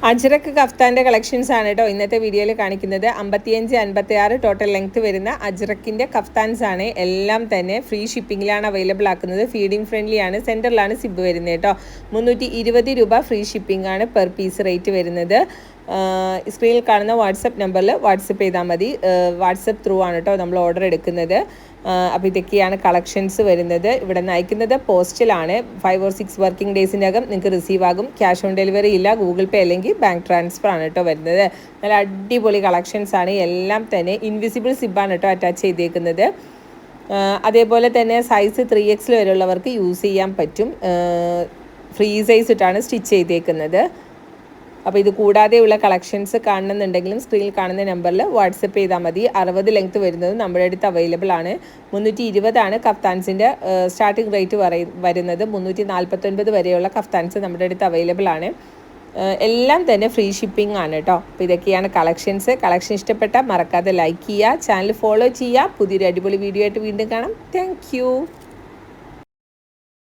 Ajrakh കഫ്താൻ്റെ collections ആണ് കേട്ടോ ഇന്നത്തെ വീഡിയോയിൽ കാണിക്കുന്നത്. 55-56 ടോട്ടൽ ലെങ്ത് വരുന്ന അജ്രക്കിൻ്റെ കഫ്താൻസ് ആണ്. എല്ലാം തന്നെ ഫ്രീ ഷിപ്പിങ്ങിലാണ് അവൈലബിൾ ആക്കുന്നത്. ഫീഡിംഗ് ഫ്രണ്ട്ലി ആണ്. സെൻറ്ററിലാണ് സിബ് വരുന്നത് കേട്ടോ. 320 രൂപ ഫ്രീ ഷിപ്പിംഗ് ആണ് പെർ പീസ് റേറ്റ് വരുന്നത്. സ്ക്രീനിൽ കാണുന്ന വാട്സപ്പ് നമ്പറിൽ വാട്സപ്പ് ചെയ്താൽ മതി. വാട്സപ്പ് ത്രൂ ആണ് കേട്ടോ നമ്മൾ ഓർഡർ എടുക്കുന്നത്. അപ്പോൾ ഇതൊക്കെയാണ് കളക്ഷൻസ് വരുന്നത്. ഇവിടെ നിന്ന് അയക്കുന്നത് പോസ്റ്റിലാണ്. 5 or 6 വർക്കിംഗ് ഡേയ്സിനകം നിങ്ങൾക്ക് റിസീവ് ആകും. ക്യാഷ് ഓൺ ഡെലിവറി ഇല്ല. ഗൂഗിൾ പേ അല്ലെങ്കിൽ ബാങ്ക് ട്രാൻസ്ഫർ ആണ് കേട്ടോ വരുന്നത്. നല്ല അടിപൊളി കളക്ഷൻസ് ആണ്. എല്ലാം തന്നെ ഇൻവിസിബിൾ സിബാണ് കേട്ടോ അറ്റാച്ച് ചെയ്തേക്കുന്നത്. അതേപോലെ തന്നെ സൈസ് 3X വരെയുള്ളവർക്ക് യൂസ് ചെയ്യാൻ പറ്റും. ഫ്രീ സൈസ് ഇട്ടാണ് സ്റ്റിച്ച് ചെയ്തേക്കുന്നത്. അപ്പോൾ ഇത് കൂടാതെയുള്ള കളക്ഷൻസ് കാണണമെന്നുണ്ടെങ്കിലും സ്ക്രീനിൽ കാണുന്ന നമ്പറിൽ വാട്സപ്പ് ചെയ്താൽ മതി. 60 ലെങ്ത് വരുന്നത് നമ്മുടെ അടുത്ത് അവൈലബിൾ ആണ്. 320 കഫ്താൻസിൻ്റെ സ്റ്റാർട്ടിംഗ് റേറ്റ് വരുന്നത്. 349 വരെയുള്ള കഫ്താൻസ് നമ്മുടെ അടുത്ത് അവൈലബിൾ ആണ്. എല്ലാം തന്നെ ഫ്രീ ഷിപ്പിംഗ് ആണ് കേട്ടോ. അപ്പോൾ ഇതൊക്കെയാണ് കളക്ഷൻ ഇഷ്ടപ്പെട്ടാൽ മറക്കാതെ ലൈക്ക് ചെയ്യുക, ചാനൽ ഫോളോ ചെയ്യുക. പുതിയൊരു അടിപൊളി വീഡിയോ ആയിട്ട് വീണ്ടും കാണാം. താങ്ക്